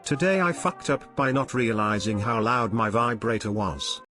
Today I fucked up by not realizing how loud my vibrator was.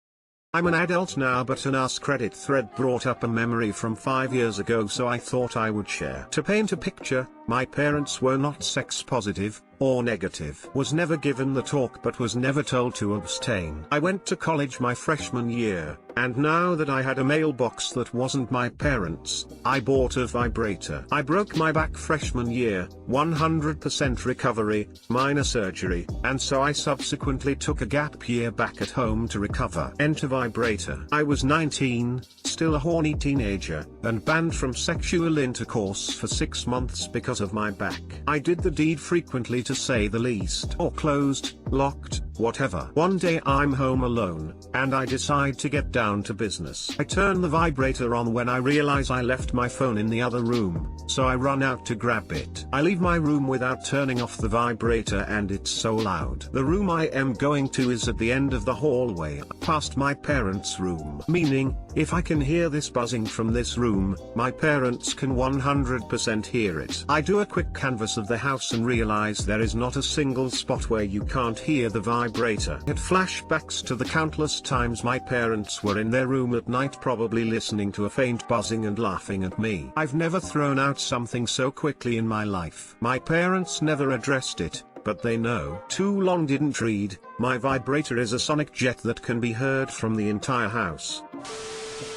I'm an adult now, but an Askreddit thread brought up a memory from 5 years ago, so I thought I would share. To paint a picture, my parents were not sex positive, or negative. Was never given the talk but was never told to abstain. I went to college my freshman year, and now that I had a mailbox that wasn't my parents', I bought a vibrator. I broke my back freshman year, 100% recovery, minor surgery, and so I subsequently took a gap year back at home to recover. Enter vibrator. I was 19, still a horny teenager, and banned from sexual intercourse for 6 months because of my back. I did the deed frequently, to say the least. Or closed, locked, whatever. One day I'm home alone, and I decide to get down to business. I turn the vibrator on when I realize I left my phone in the other room, so I run out to grab it. I leave my room without turning off the vibrator, and it's so loud. The room I am going to is at the end of the hallway, past my parents' room. Meaning, if I can hear this buzzing from this room, my parents can 100% hear it. I do a quick canvass of the house and realize there is not a single spot where you can't hear the vibrator. It flashbacks to the countless times my parents were in their room at night, probably listening to a faint buzzing and laughing at me. I've never thrown out something so quickly in my life. My parents never addressed it, but they know. Too long didn't read. My vibrator is a sonic jet that can be heard from the entire house.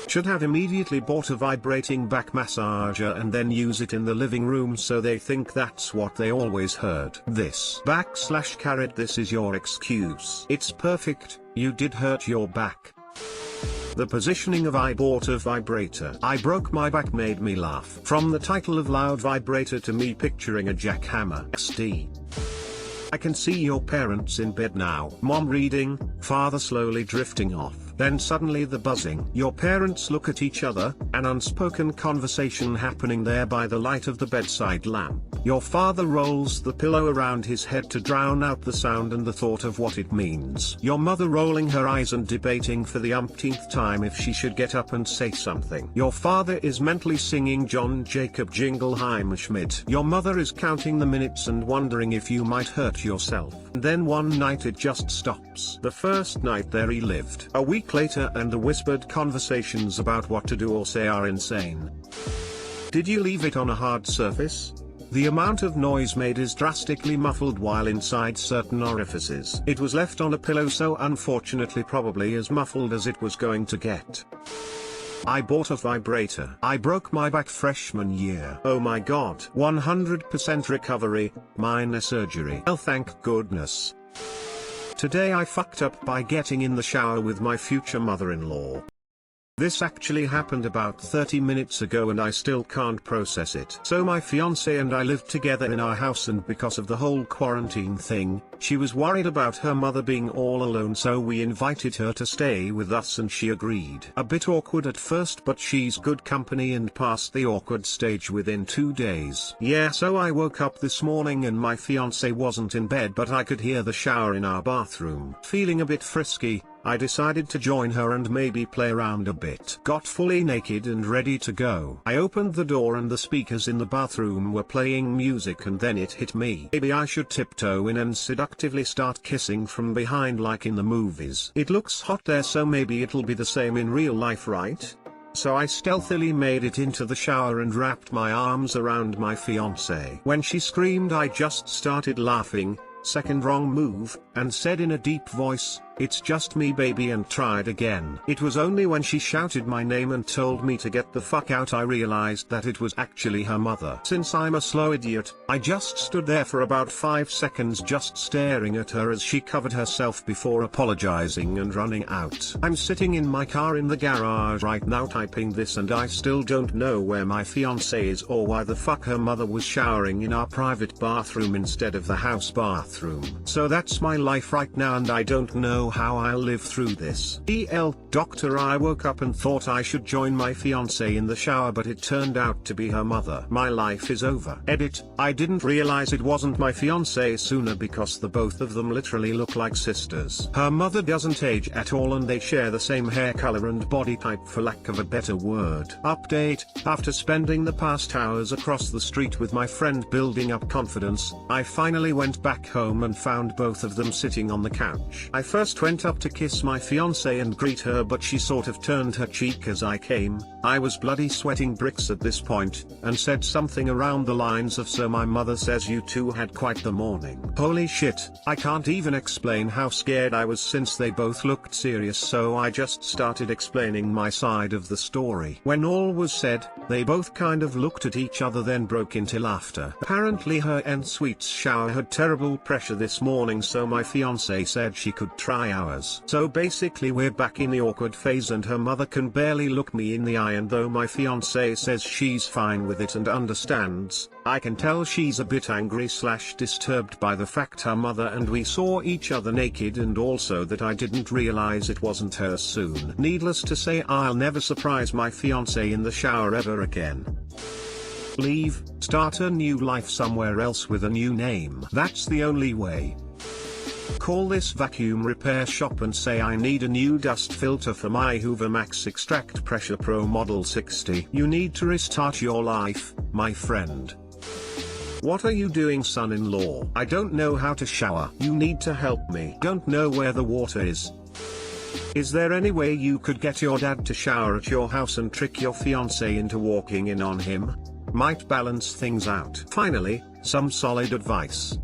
Should have immediately bought a vibrating back massager and then use it in the living room so they think that's what they always heard. This / this is your excuse. It's perfect, you did hurt your back. The positioning of I bought a vibrator. I broke my back made me laugh. From the title of loud vibrator to me picturing a jackhammer. SD. I can see your parents in bed now. Mom reading, father slowly drifting off. Then suddenly the buzzing. Your parents look at each other, an unspoken conversation happening there by the light of the bedside lamp. Your father rolls the pillow around his head to drown out the sound and the thought of what it means. Your mother rolling her eyes and debating for the umpteenth time if she should get up and say something. Your father is mentally singing John Jacob Jingleheimer Schmidt. Your mother is counting the minutes and wondering if you might hurt yourself. And then one night it just stops. The first night there he lived. A week later and the whispered conversations about what to do or say are insane. Did you leave it on a hard surface? The amount of noise made is drastically muffled while inside certain orifices. It was left on a pillow, so unfortunately probably as muffled as it was going to get. I bought a vibrator. I broke my back freshman year. Oh my god. 100% recovery, minor surgery. Well, thank goodness. Today I fucked up by getting in the shower with my future mother-in-law. This actually happened about 30 minutes ago and I still can't process it. So my fiance and I lived together in our house, and because of the whole quarantine thing, she was worried about her mother being all alone, so we invited her to stay with us and she agreed. A bit awkward at first, but she's good company and passed the awkward stage within 2 days. Yeah, so I woke up this morning and my fiance wasn't in bed, but I could hear the shower in our bathroom. Feeling a bit frisky, I decided to join her and maybe play around a bit. Got fully naked and ready to go. I opened the door and the speakers in the bathroom were playing music, and then it hit me. Maybe I should tiptoe in and seductively start kissing from behind like in the movies. It looks hot there, so maybe it'll be the same in real life, right? So I stealthily made it into the shower and wrapped my arms around my fiancée. When she screamed, I just started laughing, second wrong move, and said in a deep voice, "It's just me, baby," and tried again. It was only when she shouted my name and told me to get the fuck out I realized that it was actually her mother. Since I'm a slow idiot, I just stood there for about 5 seconds just staring at her as she covered herself before apologizing and running out. I'm sitting in my car in the garage right now typing this, and I still don't know where my fiancé is or why the fuck her mother was showering in our private bathroom instead of the house bathroom. So that's my life right now, and I don't know know how I'll live through this. Doctor, I woke up and thought I should join my fiancée in the shower, but it turned out to be her mother. My life is over. Edit, I didn't realize it wasn't my fiancée sooner because the both of them literally look like sisters. Her mother doesn't age at all and they share the same hair color and body type, for lack of a better word. Update, after spending the past hours across the street with my friend building up confidence, I finally went back home and found both of them sitting on the couch. I first went up to kiss my fiancée and greet her, but she sort of turned her cheek as I came. I was bloody sweating bricks at this point, and said something around the lines of, "So my mother says you two had quite the morning." Holy shit, I can't even explain how scared I was since they both looked serious, so I just started explaining my side of the story. When all was said, they both kind of looked at each other then broke into laughter. Apparently her en-suite's shower had terrible pressure this morning, so my fiancée said she could try ours. So basically we're back in the awkward phase and her mother can barely look me in the eye, and though my fiancée says she's fine with it and understands, I can tell she's a bit angry/disturbed by the fact her mother and we saw each other naked, and also that I didn't realize it wasn't her soon. Needless to say, I'll never surprise my fiancée in the shower ever again. Leave, start a new life somewhere else with a new name. That's the only way. Call this vacuum repair shop and say I need a new dust filter for my Hoover Max Extract Pressure Pro Model 60. You need to restart your life, my friend. What are you doing, son-in-law? I don't know how to shower. You need to help me. Don't know where the water is. Is there any way you could get your dad to shower at your house and trick your fiancé into walking in on him? Might balance things out. Finally, some solid advice.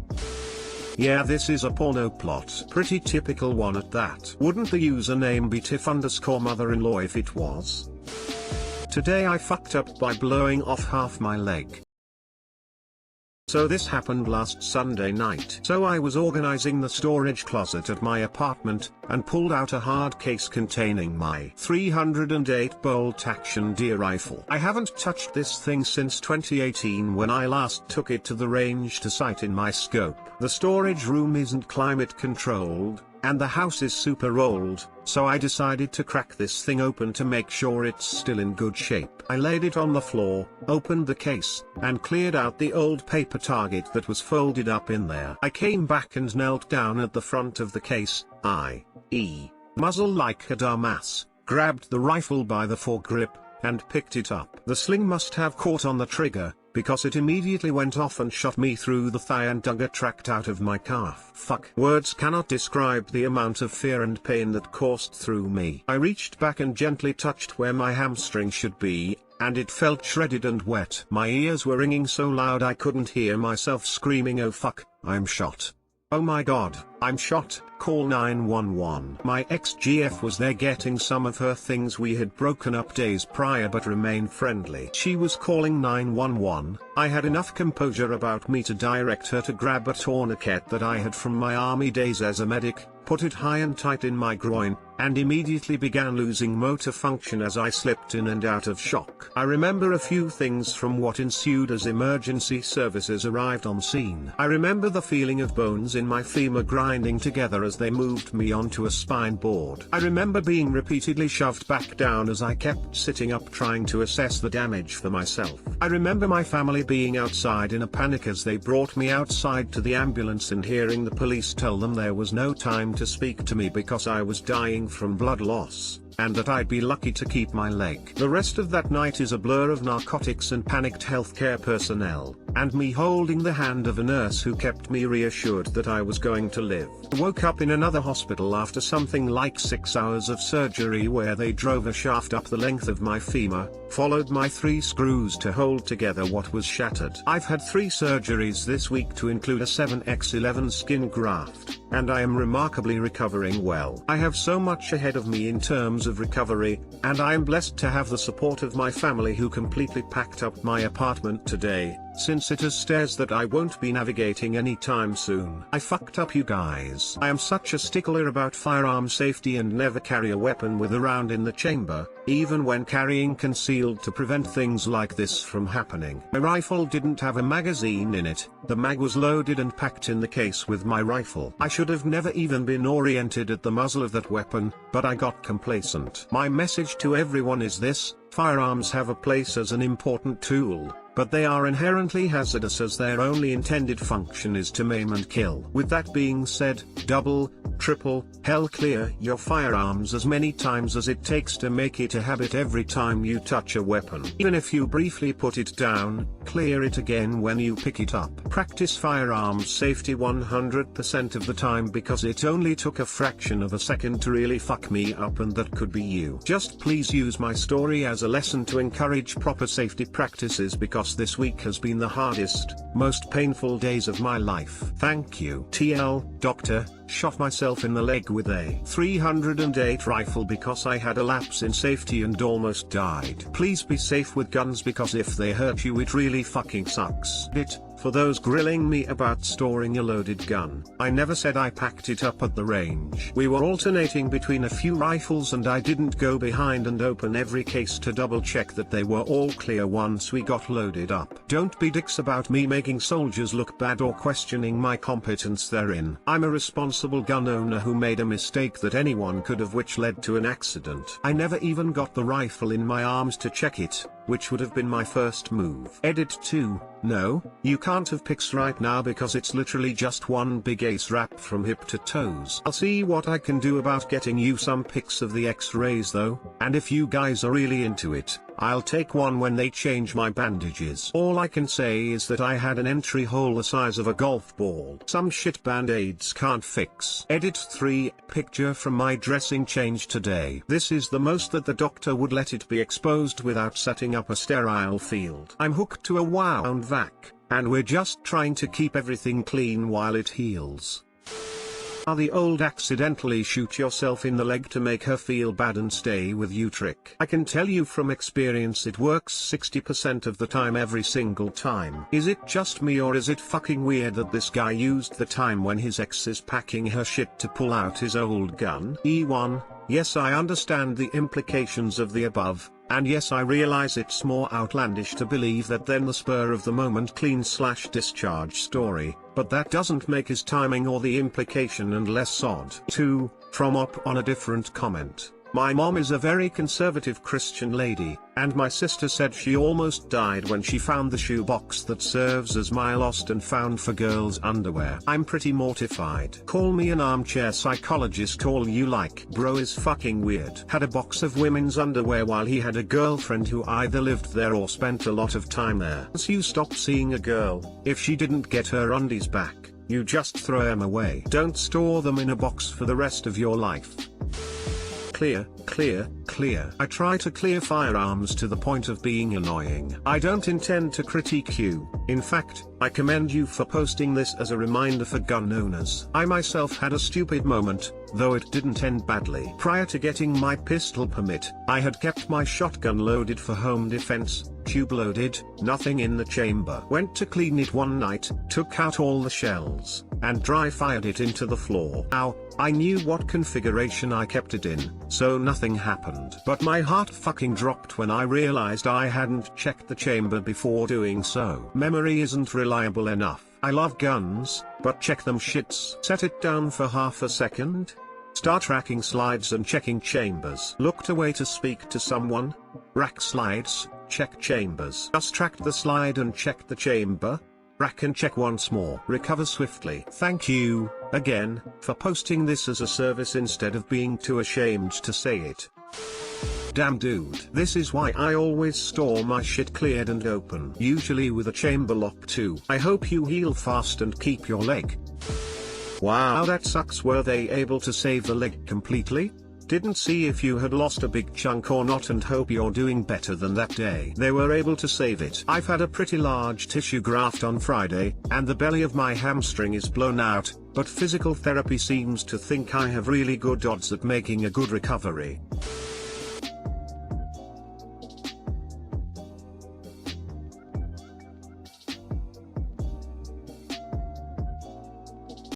Yeah, this is a porno plot. Pretty typical one at that. Wouldn't the username be Tiff_mother-in-law if it was? Today I fucked up by blowing off half my leg. So this happened last Sunday night. So I was organizing the storage closet at my apartment, and pulled out a hard case containing my 308 bolt action deer rifle. I haven't touched this thing since 2018 when I last took it to the range to sight in my scope. The storage room isn't climate controlled, and the house is super old, so I decided to crack this thing open to make sure it's still in good shape. I laid it on the floor, opened the case, and cleared out the old paper target that was folded up in there. I came back and knelt down at the front of the case, muzzle like a dumbass, grabbed the rifle by the foregrip, and picked it up. The sling must have caught on the trigger, because it immediately went off and shot me through the thigh and dug a tract out of my calf. Fuck. Words cannot describe the amount of fear and pain that coursed through me. I reached back and gently touched where my hamstring should be, and it felt shredded and wet. My ears were ringing so loud I couldn't hear myself screaming, "Oh fuck, I'm shot. Oh my god, I'm shot, call 911. My ex-GF was there getting some of her things. We had broken up days prior but remained friendly. She was calling 911, I had enough composure about me to direct her to grab a tourniquet that I had from my army days as a medic, put it high and tight in my groin, and immediately began losing motor function as I slipped in and out of shock. I remember a few things from what ensued as emergency services arrived on scene. I remember the feeling of bones in my femur grinding together as they moved me onto a spine board. I remember being repeatedly shoved back down as I kept sitting up trying to assess the damage for myself. I remember my family being outside in a panic as they brought me outside to the ambulance and hearing the police tell them there was no time to speak to me because I was dying from blood loss, and that I'd be lucky to keep my leg. The rest of that night is a blur of narcotics and panicked healthcare personnel, and me holding the hand of a nurse who kept me reassured that I was going to live. I woke up in another hospital after something like 6 hours of surgery where they drove a shaft up the length of my femur, followed my 3 screws to hold together what was shattered. I've had 3 surgeries this week to include a 7x11 skin graft, and I am remarkably recovering well. I have so much ahead of me in terms of recovery, and I am blessed to have the support of my family who completely packed up my apartment today, since it has stairs that I won't be navigating anytime soon. I fucked up, you guys. I am such a stickler about firearm safety and never carry a weapon with a round in the chamber, even when carrying concealed, to prevent things like this from happening. My rifle didn't have a magazine in it, the mag was loaded and packed in the case with my rifle. I should have never even been oriented at the muzzle of that weapon, but I got complacent. My message to everyone is this: firearms have a place as an important tool, but they are inherently hazardous as their only intended function is to maim and kill. With that being said, double, triple, hell, clear your firearms as many times as it takes to make it a habit every time you touch a weapon. Even if you briefly put it down, clear it again when you pick it up. Practice firearms safety 100% of the time, because it only took a fraction of a second to really fuck me up, and that could be you. Just please use my story as a lesson to encourage proper safety practices, because this week has been the hardest, most painful days of my life. Thank you. TL, doctor, shot myself in the leg with a 308 rifle because I had a lapse in safety and almost died. Please be safe with guns, because if they hurt you it really fucking sucks. For those grilling me about storing a loaded gun, I never said I packed it up at the range. We were alternating between a few rifles and I didn't go behind and open every case to double check that they were all clear once we got loaded up. Don't be dicks about me making soldiers look bad or questioning my competence therein. I'm a responsible gun owner who made a mistake that anyone could have, which led to an accident. I never even got the rifle in my arms to check it, which would have been my first move. Edit 2. No, you can't have pics right now because it's literally just one big ace wrap from hip to toes. I'll see what I can do about getting you some pics of the x-rays though, and if you guys are really into it, I'll take one when they change my bandages. All I can say is that I had an entry hole the size of a golf ball. Some shit band-aids can't fix. Edit 3. Picture from my dressing change today. This is the most that the doctor would let it be exposed without setting up a sterile field. I'm hooked to a wound vac, and we're just trying to keep everything clean while it heals. The old accidentally shoot yourself in the leg to make her feel bad and stay with you trick. I can tell you from experience it works 60% of the time every single time. Is it just me, or is it fucking weird that this guy used the time when his ex is packing her shit to pull out his old gun? E1, yes, I understand the implications of the above, and yes, I realize it's more outlandish to believe that than the spur of the moment clean/discharge story, but that doesn't make his timing or the implication and less odd. 2. From up on a different comment. My mom is a very conservative Christian lady, and my sister said she almost died when she found the shoebox that serves as my lost and found for girls' underwear. I'm pretty mortified. Call me an armchair psychologist all you like. Bro is fucking weird. Had a box of women's underwear while he had a girlfriend who either lived there or spent a lot of time there. Once you stop seeing a girl, if she didn't get her undies back, you just throw them away. Don't store them in a box for the rest of your life. Clear, clear, clear. I try to clear firearms to the point of being annoying. I don't intend to critique you. In fact, I commend you for posting this as a reminder for gun owners. I myself had a stupid moment, though it didn't end badly. Prior to getting my pistol permit, I had kept my shotgun loaded for home defense, tube loaded, nothing in the chamber. Went to clean it one night, took out all the shells, and dry fired it into the floor. Ow, I knew what configuration I kept it in, so nothing happened. But my heart fucking dropped when I realized I hadn't checked the chamber before doing so. Memory isn't reliable enough. I love guns, but check them shits. Set it down for half a second. Start racking slides and checking chambers. Looked away to speak to someone. Rack slides, check chambers. Just tracked the slide and checked the chamber. Rack and check once more. Recover swiftly. Thank you, again, for posting this as a service instead of being too ashamed to say it. Damn dude. This is why I always store my shit cleared and open. Usually with a chamber lock too. I hope you heal fast and keep your leg. Wow, that sucks. Were they able to save the leg completely? Didn't see if you had lost a big chunk or not, and hope you're doing better than that day. They were able to save it. I've had a pretty large tissue graft on Friday, and the belly of my hamstring is blown out, but physical therapy seems to think I have really good odds at making a good recovery.